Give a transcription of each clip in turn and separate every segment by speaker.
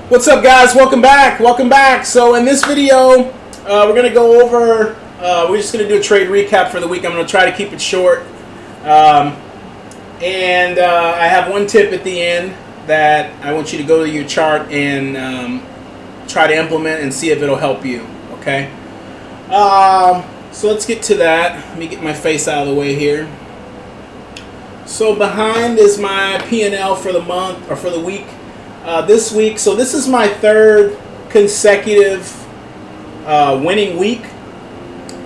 Speaker 1: What's up, guys? Welcome back. Welcome back. So in this video, we're going to go over, we're just going to do a trade recap for the week. I'm going to try to keep it short. And I have one tip at the end that I want you to go to your chart and try to implement and see if it'll help you. Okay? So let's get to that. Let me get my face out of the way here. So behind is my P&L for the month, or for the week. This week, so this is my third consecutive winning week,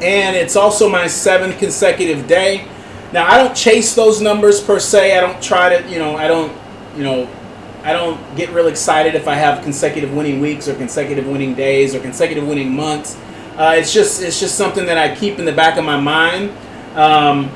Speaker 1: and it's also my seventh consecutive day. Now, I don't chase those numbers per se. I don't try to, I don't get real excited if I have consecutive winning weeks or consecutive winning days or consecutive winning months. It's just something that I keep in the back of my mind. And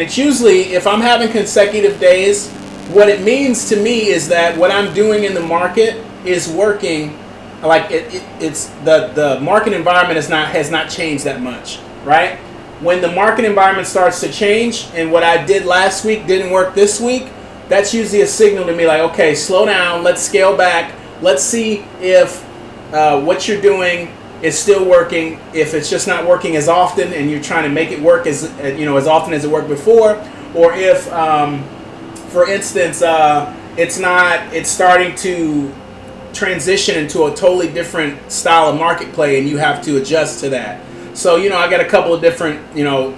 Speaker 1: it's usually if I'm having consecutive days. What it means to me is that what I'm doing in the market is working. Like it's the market environment has not changed that much, right? When the market environment starts to change and what I did last week didn't work this week, that's usually a signal to me like, okay, slow down, let's scale back, let's see if what you're doing is still working. If it's just not working as often and you're trying to make it work as often as it worked before, or if for instance, it's starting to transition into a totally different style of market play, and you have to adjust to that. So, I got a couple of different,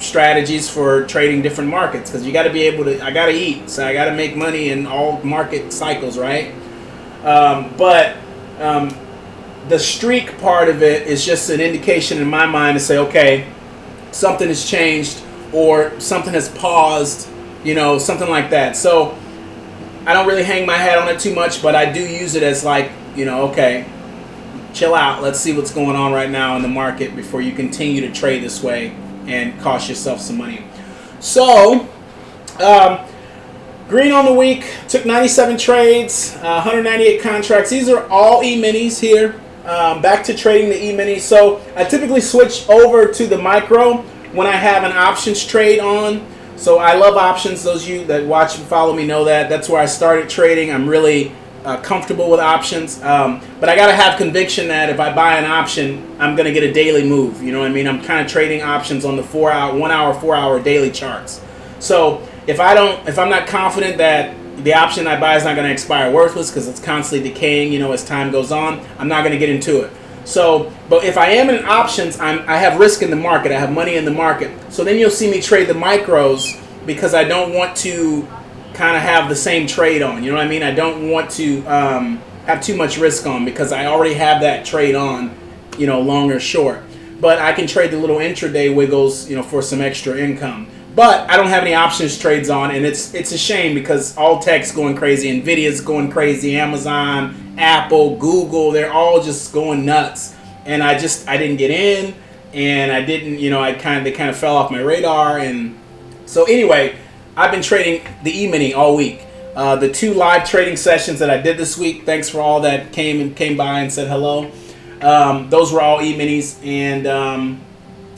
Speaker 1: strategies for trading different markets, because you got to be able to, I got to eat, so I got to make money in all market cycles, right? But the streak part of it is just an indication in my mind to say, okay, something has changed or something has paused, something like that. So I don't really hang my hat on it too much, but I do use it as like, okay, chill out. Let's see what's going on right now in the market before you continue to trade this way and cost yourself some money. So, green on the week, took 97 trades, 198 contracts. These are all E-minis here. Back to trading the E-minis. So I typically switch over to the micro when I have an options trade on. So I love options. Those of you that watch and follow me know that. That's where I started trading. I'm really comfortable with options. But I got to have conviction that if I buy an option, I'm going to get a daily move. You know what I mean? I'm kind of trading options on the 1 hour, 4 hour daily charts. So if I'm not confident that the option I buy is not going to expire worthless because it's constantly decaying, as time goes on, I'm not going to get into it. So, but if I am in options, I have risk in the market. I have money in the market. So then you'll see me trade the micros because I don't want to kind of have the same trade on. You know what I mean? I don't want to have too much risk on because I already have that trade on, long or short. But I can trade the little intraday wiggles, for some extra income. But I don't have any options trades on, and it's a shame because all tech's going crazy. Nvidia's going crazy. Amazon, Apple, Google, they're all just going nuts. And I didn't get in, and I didn't, they kind of fell off my radar. And so anyway, I've been trading the E-mini all week. The 2 live trading sessions that I did this week, thanks for all that came by and said hello. Those were all E-minis, and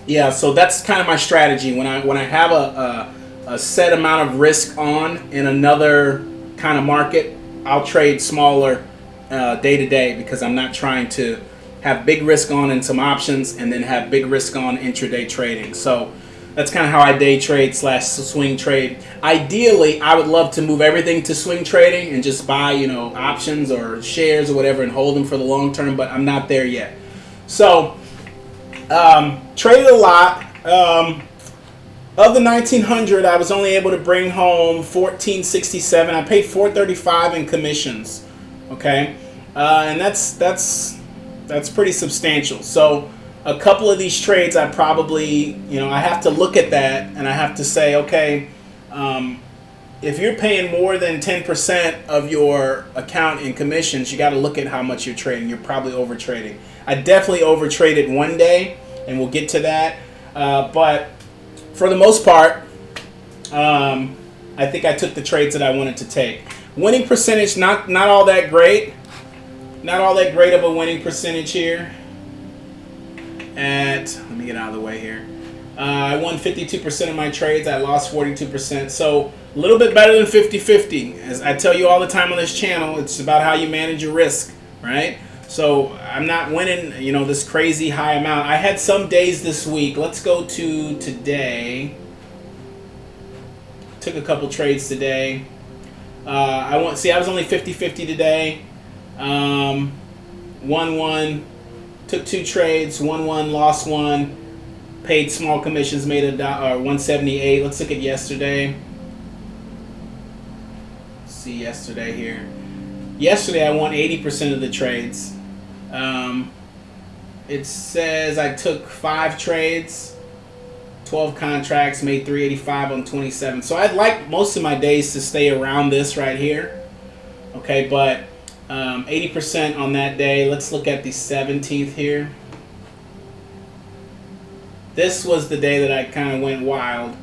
Speaker 1: yeah, so that's kind of my strategy. When I have a set amount of risk on in another kind of market, I'll trade smaller day to day because I'm not trying to have big risk on in some options and then have big risk on intraday trading. So that's kind of how I day trade / swing trade. Ideally, I would love to move everything to swing trading and just buy, options or shares or whatever and hold them for the long term, but I'm not there yet. So traded a lot. Of the 1,900, I was only able to bring home 1,467. I paid $435 in commissions. Okay, and that's pretty substantial. So a couple of these trades, I probably, I have to look at that and I have to say, okay, if you're paying more than 10% of your account in commissions, you got to look at how much you're trading. You're probably over trading. I definitely over traded one day, and we'll get to that. But for the most part, I think I took the trades that I wanted to take. Winning percentage, not all that great. Not all that great of a winning percentage here. Let me get out of the way here. I won 52% of my trades. I lost 42%. So a little bit better than 50-50. As I tell you all the time on this channel, it's about how you manage your risk. right? So I'm not winning, this crazy high amount. I had some days this week. Let's go to today. Took a couple trades today. I was only 50-50 today. 1-1. Took 2 trades. 1-1, lost 1. Paid small commissions, made $178. Let's look at yesterday. Let's see yesterday here. Yesterday I won 80% of the trades. It says I took 5 trades, 12 contracts, made $385 on 27. So I'd like most of my days to stay around this right here. Okay, but 80% on that day. Let's look at the 17th here. This was the day that I kind of went wild.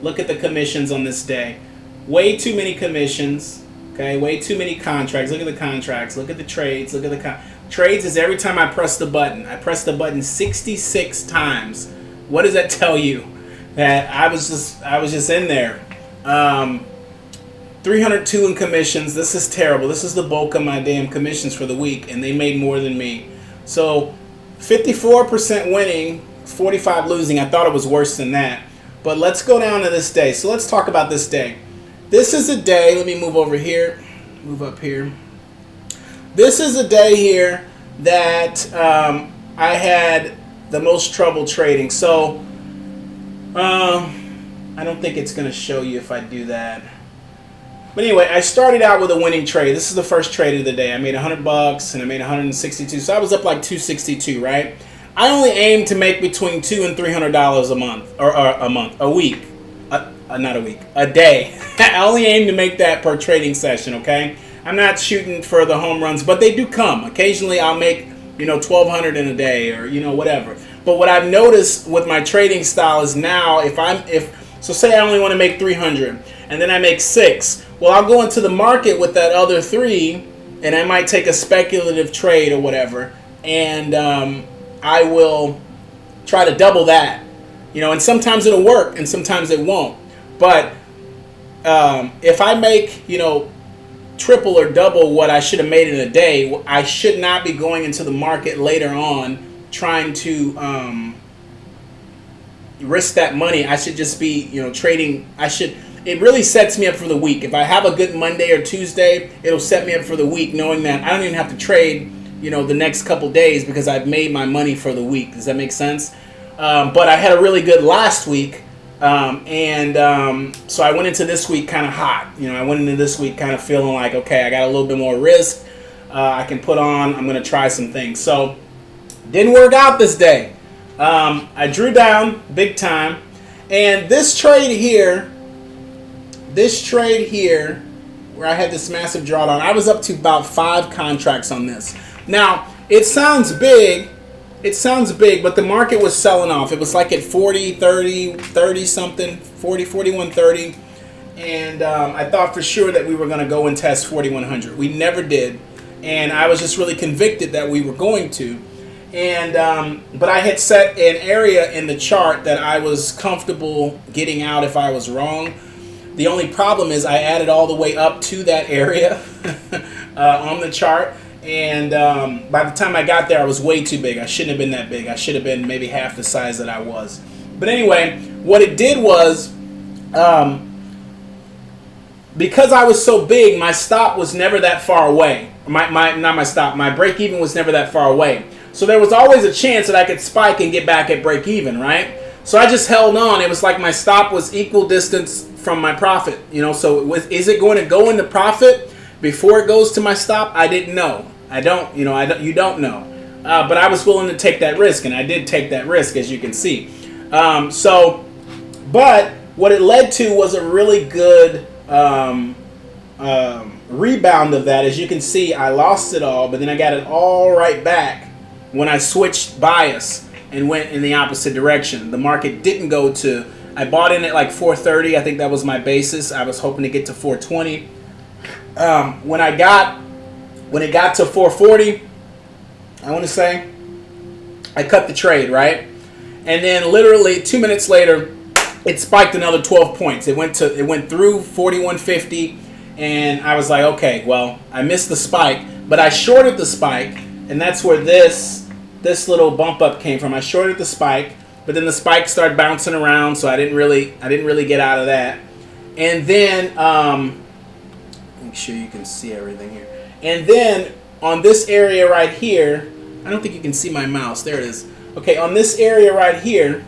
Speaker 1: Look at the commissions on this day. Way too many commissions. Okay, way too many contracts. Look at the contracts. Look at the trades. Look at the trades is every time I press the button. I press the button 66 times. What does that tell you? That I was just in there. 302 in commissions. This is terrible. This is the bulk of my damn commissions for the week, and they made more than me. So 54% winning, 45 losing. I thought it was worse than that. But let's go down to this day. So let's talk about this day. This is a day, let me move over here, move up here. This is a day here that I had the most trouble trading. So I don't think it's going to show you if I do that. But anyway, I started out with a winning trade. This is the first trade of the day. I made $100 and I made 162. So I was up like 262, right? I only aim to make between $200 and $300 a month, or a week. Not a week, a day. I only aim to make that per trading session, okay? I'm not shooting for the home runs, but they do come. Occasionally I'll make, $1,200 in a day or, whatever. But what I've noticed with my trading style is now so say I only want to make 300 and then I make 6. Well, I'll go into the market with that other 3 and I might take a speculative trade or whatever, and I will try to double that, and sometimes it'll work and sometimes it won't. But if I make, triple or double what I should have made in a day, I should not be going into the market later on trying to risk that money. I should just be, trading. It really sets me up for the week. If I have a good Monday or Tuesday, it'll set me up for the week, knowing that I don't even have to trade, the next couple days because I've made my money for the week. Does that make sense? But I had a really good last week. So I went into this week kind of hot. I went into this week kind of feeling like, okay, I got a little bit more risk I can put on. I'm going to try some things. So didn't work out this day. I drew down big time. And this trade here, where I had this massive drawdown, I was up to about 5 contracts on this. Now, it sounds big, but the market was selling off. It was like at 40, 30 something, 40, 41, 30. And I thought for sure that we were going to go and test 4,100. We never did. And I was just really convicted that we were going to. And but I had set an area in the chart that I was comfortable getting out if I was wrong. The only problem is I added all the way up to that area on the chart. And by the time I got there, I was way too big. I shouldn't have been that big. I should have been maybe half the size that I was. But anyway, what it did was, because I was so big, my stop was never that far away. My break even was never that far away. So there was always a chance that I could spike and get back at break even, right? So I just held on. It was like my stop was equal distance from my profit. So is it going to go into profit before it goes to my stop? I didn't know. You don't know. But I was willing to take that risk, and I did take that risk, as you can see. But what it led to was a really good rebound of that. As you can see, I lost it all, but then I got it all right back when I switched bias and went in the opposite direction. The market didn't go to, I bought in at like 430. I think that was my basis. I was hoping to get to 420. When it got to 440, I want to say, I cut the trade, right? And then literally 2 minutes later, it spiked another 12 points. It went through 4150, and I was like, okay, well, I missed the spike, But I shorted the spike, and that's where this little bump up came from. I shorted the spike, but then the spike started bouncing around, so I didn't really get out of that. And then make sure you can see everything here. And then on this area right here, I don't think you can see my mouse. There it is. Okay, on this area right here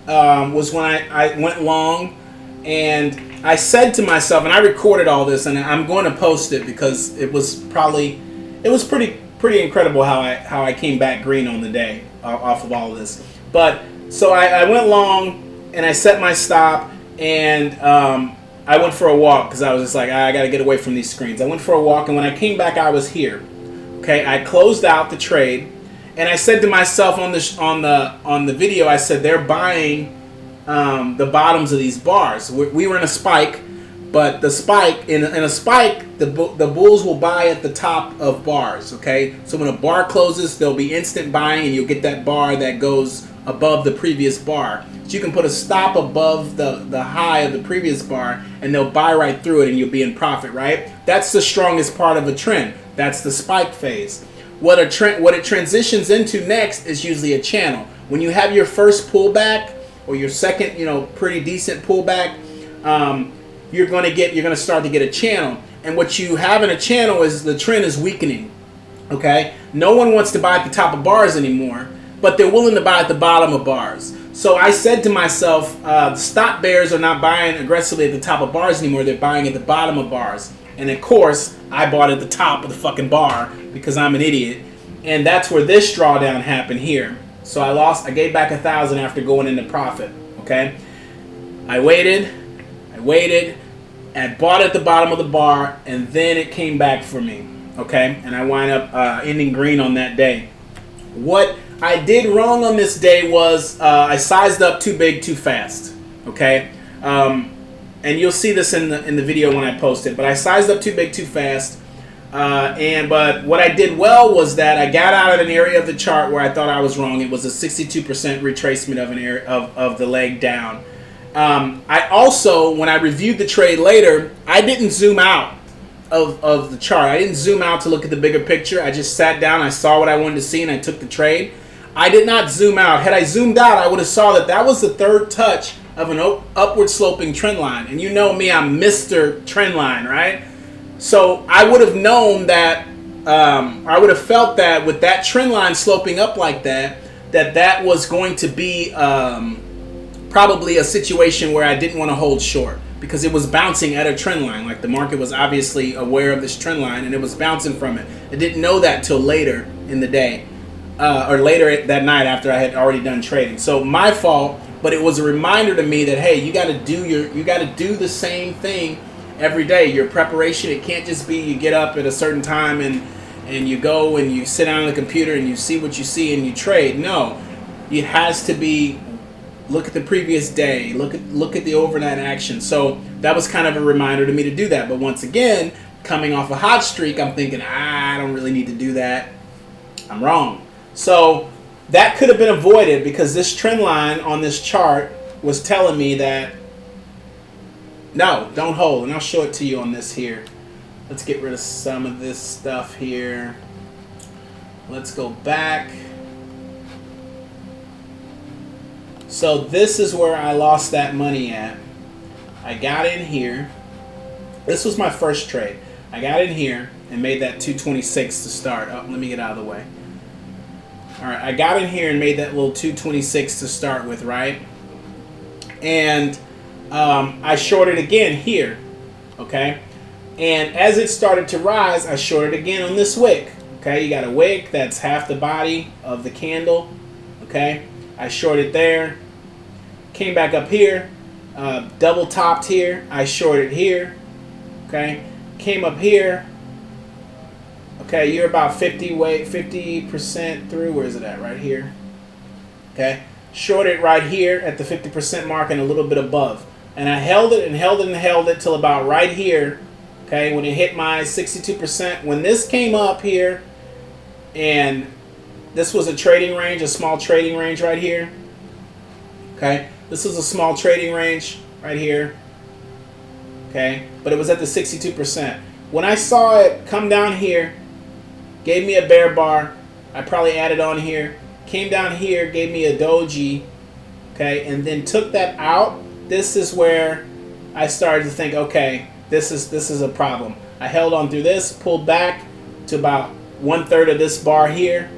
Speaker 1: was when I went long, and I said to myself, and I recorded all this, and I'm going to post it because it was pretty incredible how I came back green on the day off of all of this. But so I went long, and I set my stop, and I went for a walk because I was just like, I got to get away from these screens. I went for a walk, and when I came back, I was here. Okay, I closed out the trade, and I said to myself on the video, I said they're buying the bottoms of these bars. We were in a spike, but the spike in a spike, the bulls will buy at the top of bars. Okay, so when a bar closes, there'll be instant buying, and you'll get that bar that goes above the previous bar. So you can put a stop above the high of the previous bar, and they'll buy right through it, and you'll be in profit. Right? That's the strongest part of a trend. That's the spike phase. What it transitions into next is usually a channel. When you have your first pullback or your second, pretty decent pullback, you're going to start to get a channel. And what you have in a channel is the trend is weakening. Okay, no one wants to buy at the top of bars anymore, but they're willing to buy at the bottom of bars. So I said to myself, the stop bears are not buying aggressively at the top of bars anymore. They're buying at the bottom of bars. And of course, I bought at the top of the fucking bar because I'm an idiot. And that's where this drawdown happened here. So I gave back 1,000 after going into profit. Okay, I waited, and bought at the bottom of the bar, and then it came back for me. Okay, and I wind up ending green on that day. What I did wrong on this day was I sized up too big too fast. Okay, and you'll see this in the video when I post it. But I sized up too big too fast. But what I did well was that I got out of an area of the chart where I thought I was wrong. It was a 62% retracement of an area of the leg down. I also, when I reviewed the trade later, I didn't zoom out of the chart. I didn't zoom out to look at the bigger picture. I just sat down, I saw what I wanted to see, and I took the trade. I did not zoom out. Had I zoomed out, I would have saw that was the third touch of an upward sloping trend line. And you know me, I'm Mr. Trend Line, right? So I would have known that, I would have felt that with that trend line sloping up like that was going to be probably a situation where I didn't want to hold short because it was bouncing at a trend line. Like the market was obviously aware of this trend line and it was bouncing from it. I didn't know that till later in the day or later that night after I had already done trading. So my fault, but it was a reminder to me that, hey, you got to do the same thing every day. Your preparation, it can't just be you get up at a certain time and you go and you sit down on the computer and you see what you see and you trade. No, it has to be look at the previous day, look at the overnight action. So that was kind of a reminder to me to do that. But once again, coming off a hot streak, I'm thinking, I don't really need to do that. I'm wrong. So that could have been avoided because this trend line on this chart was telling me that no, don't hold. And I'll show it to you on this here. Let's get rid of some of this stuff here. Let's go back. So this is where I lost that money at. I got in here. This was my first trade. I got in here and made that 226 to start. Oh, let me get out of the way. All right, I got in here and made that little 226 to start with, right? And I shorted again here, okay? And as it started to rise, I shorted again on this wick, okay? You got a wick that's half the body of the candle, okay? I shorted there, came back up here, double topped here, I shorted here, okay? Came up here, okay? You're about 50% through. Where is it at? Right here, okay? Shorted right here at the 50% mark and a little bit above. And I held it and held it and held it till about right here, okay, when it hit my 62%. When this came up here, and this was a trading range, a small trading range right here, okay? This was a small trading range right here, okay? But it was at the 62%. When I saw it come down here gave me a bear bar. I probably added on here. Came down here, gave me a doji, okay, and then took that out. This is where I started to think, okay, this is a problem. I held on through this, pulled back to about 1/3 of this bar here,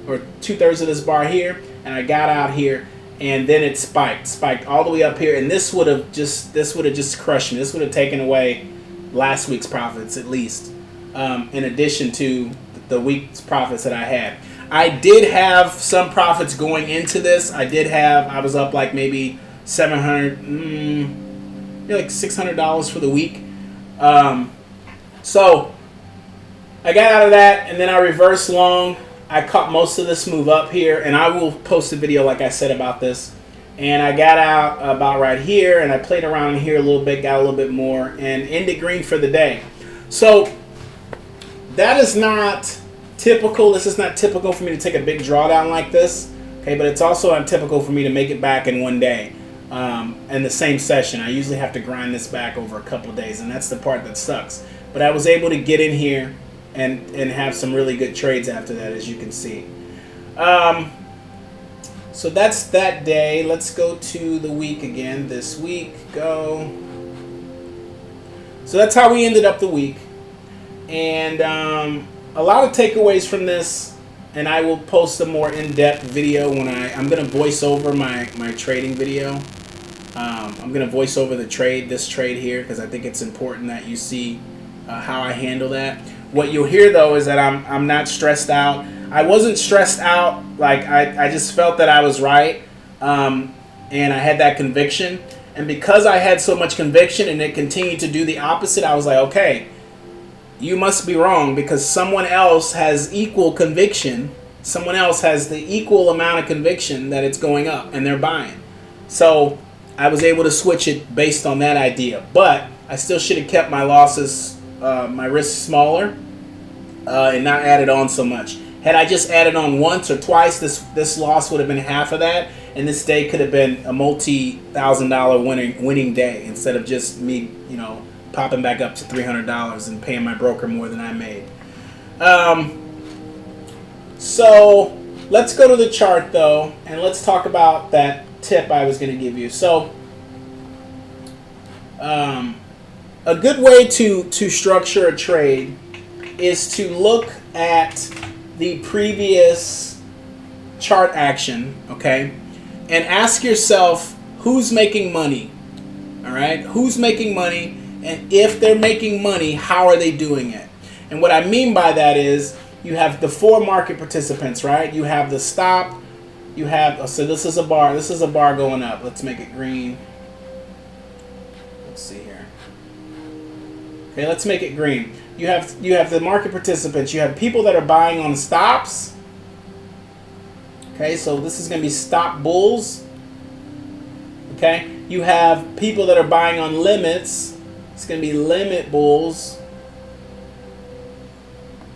Speaker 1: or 2/3 of this bar here, and I got out here, and then it spiked all the way up here, and this would have just crushed me. This would have taken away last week's profits at least, in addition to the week's profits that I had. I did have some profits going into this. I was up like maybe like $600 for the week. So I got out of that, and then I reversed long. I caught most of this move up here, and I will post a video, like I said, about this. And I got out about right here, and I played around in here a little bit, got a little bit more, and ended green for the day. So that is not typical. This is not typical for me to take a big drawdown like this, okay? But it's also untypical for me to make it back in one day in the same session. I usually have to grind this back over a couple of days, and that's the part that sucks. But I was able to get in here and have some really good trades after that, as you can see. So that's that day. Let's go to the week again. This week, go. So that's how we ended up the week. And a lot of takeaways from this, and I will post a more in-depth video when I'm going to voice over my trading video. I'm going to voice over this trade here, because I think it's important that you see how I handle that. What you'll hear though is that I'm not stressed out. I wasn't stressed out. Like I just felt that I was right, and I had that conviction. And because I had so much conviction and it continued to do the opposite, I was like, okay, you must be wrong, because someone else has equal conviction. Someone else has the equal amount of conviction that it's going up, and they're buying. So I was able to switch it based on that idea. But I still should have kept my losses, my risks smaller, and not added on so much. Had I just added on once or twice, this loss would have been half of that, and this day could have been a multi-$1,000 winning day, instead of just me, popping back up to $300 and paying my broker more than I made. So let's go to the chart though, and let's talk about that tip I was going to give you. So a good way to structure a trade is to look at the previous chart action, okay, and ask yourself who's making money. All right, who's making money, and if they're making money, how are they doing it? And what I mean by that is you have the 4 market participants, right? You have the stop, you have, so this is a bar going up. Let's make it green. Let's see here. Okay, let's make it green. You have the market participants. You have people that are buying on stops. Okay, so this is going to be stop bulls. Okay, you have people that are buying on limits. It's going to be limit bulls.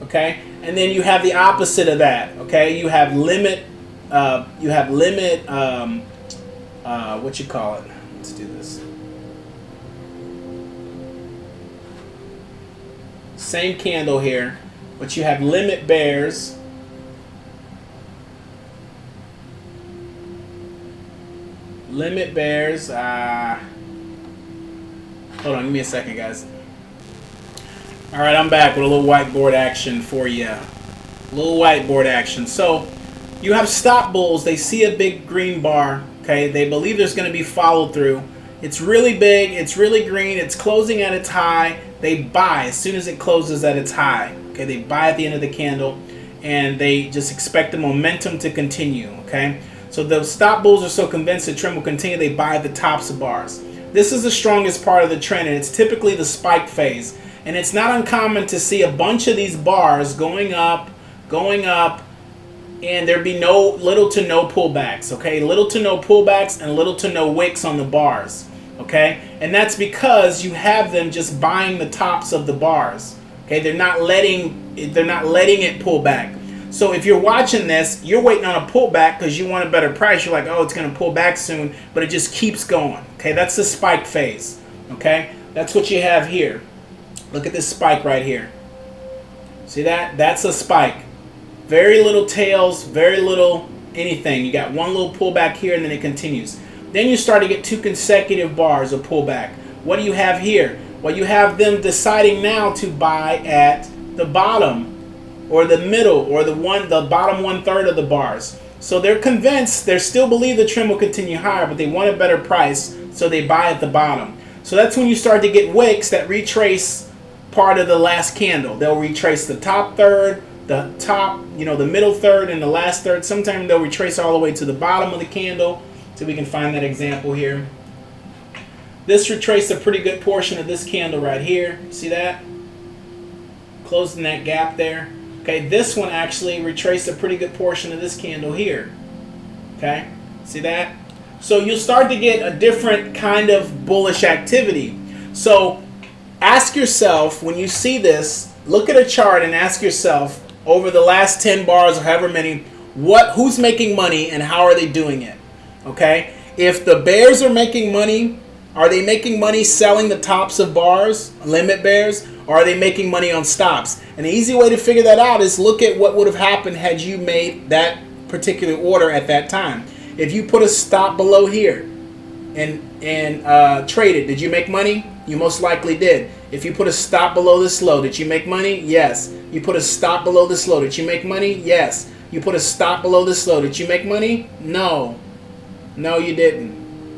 Speaker 1: Okay, and then you have the opposite of that. Okay, you have limit. What you call it? Let's do this. Same candle here, but you have limit bears. Limit bears. Hold on, give me a second, guys. All right, I'm back with a little whiteboard action for you. A little whiteboard action. So you have stop bulls. They see a big green bar. Okay, they believe there's going to be follow through. It's really big. It's really green. It's closing at its high. They buy as soon as it closes at its high. Okay, they buy at the end of the candle, and they just expect the momentum to continue. Okay, so the stop bulls are so convinced the trend will continue, they buy at the tops of bars. This is the strongest part of the trend, and it's typically the spike phase. And it's not uncommon to see a bunch of these bars going up, and there be little to no pullbacks. Okay, little to no pullbacks and little to no wicks on the bars. Okay, and that's because you have them just buying the tops of the bars. Okay, they're not letting it pull back. So if you're watching this, you're waiting on a pullback because you want a better price. You're like, oh, it's going to pull back soon, but it just keeps going. Okay, that's the spike phase. Okay, that's what you have here. Look at this spike right here. See that? That's a spike. Very little tails, very little anything. You got one little pullback here and then it continues. Then you start to get 2 consecutive bars of pullback. What do you have here? Well, you have them deciding now to buy at the bottom or the middle or the bottom 1/3 of the bars. So they're convinced, they still believe the trend will continue higher, but they want a better price, so they buy at the bottom. So that's when you start to get wicks that retrace part of the last candle. They'll retrace the top third, the top, the middle third, and the last third. Sometimes they'll retrace all the way to the bottom of the candle. So we can find that example here. This retraced a pretty good portion of this candle right here. See that? Closing that gap there. Okay, this one actually retraced a pretty good portion of this candle here. Okay, see that? So you'll start to get a different kind of bullish activity. So ask yourself, when you see this, look at a chart and ask yourself, over the last 10 bars or however many, who's making money and how are they doing it? Okay, if the bears are making money, are they making money selling the tops of bars, limit bears, or are they making money on stops? And the easy way to figure that out is look at what would have happened had you made that particular order at that time. If you put a stop below here and traded, did you make money? You most likely did. If you put a stop below this low, did you make money? Yes. You put a stop below this low, did you make money? Yes. You put a stop below this low, did you make money? No. No, you didn't.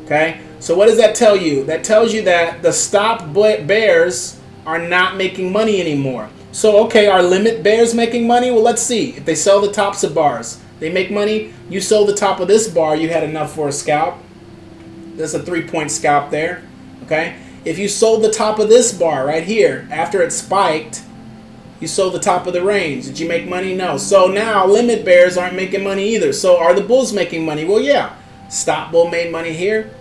Speaker 1: Okay? So what does that tell you? That tells you that the stop bears are not making money anymore. So, okay, are limit bears making money? Well, let's see. If they sell the tops of bars, they make money. You sold the top of this bar, you had enough for a scalp. There's a 3-point scalp there. Okay? If you sold the top of this bar right here, after it spiked, you sold the top of the range. Did you make money? No. So now limit bears aren't making money either. So are the bulls making money? Well, yeah. Stop bull made money here.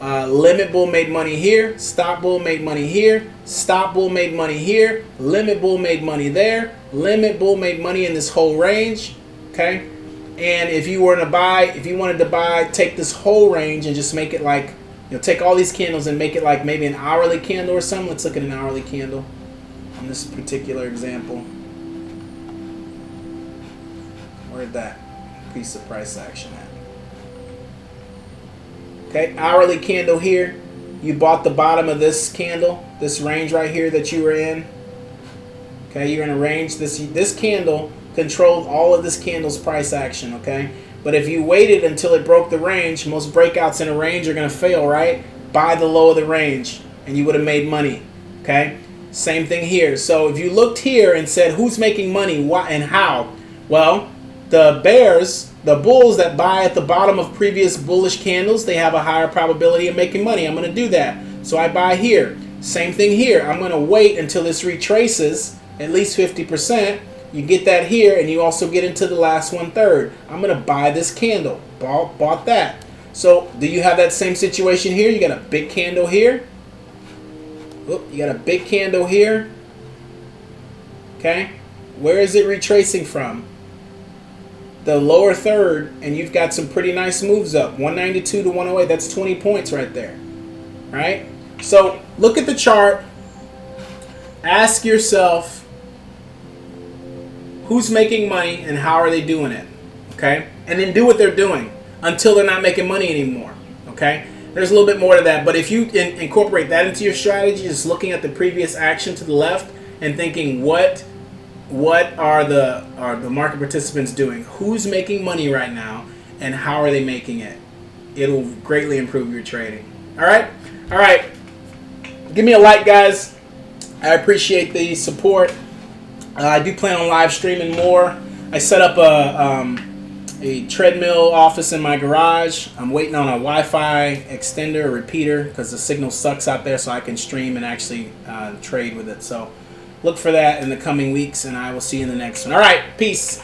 Speaker 1: Limit bull made money here. Stop bull made money here. Stop bull made money here. Limit bull made money there. Limit bull made money in this whole range. Okay? And if you were to buy, if you wanted to buy, take this whole range and just make it like, take all these candles and make it like maybe an hourly candle or something. Let's look at an hourly candle on this particular example. Where'd that piece of price action at? Okay, hourly candle here. You bought the bottom of this candle, this range right here that you were in. Okay, you're in a range. This candle controlled all of this candle's price action, okay? But if you waited until it broke the range, most breakouts in a range are going to fail, right? Buy the low of the range, and you would have made money, okay? Same thing here. So if you looked here and said, who's making money, why, and how? Well, the bears, the bulls that buy at the bottom of previous bullish candles, they have a higher probability of making money. I'm going to do that. So I buy here. Same thing here. I'm going to wait until this retraces at least 50%. You get that here, and you also get into the last 1/3. I'm going to buy this candle. Bought that. So do you have that same situation here? You got a big candle here. Oop, you got a big candle here. Okay. Where is it retracing from? The lower third, and you've got some pretty nice moves up. 192 to 108. That's 20 points right there. Right? So look at the chart. Ask yourself, who's making money and how are they doing it? Okay? And then do what they're doing until they're not making money anymore. Okay? There's a little bit more to that, but if you incorporate that into your strategy, just looking at the previous action to the left and thinking what are the market participants doing? Who's making money right now and how are they making it? It'll greatly improve your trading. All right? All right. Give me a like, guys. I appreciate the support. I do plan on live streaming more. I set up a treadmill office in my garage. I'm waiting on a Wi-Fi extender, repeater, because the signal sucks out there, so I can stream and actually trade with it. So look for that in the coming weeks, and I will see you in the next one. All right, peace.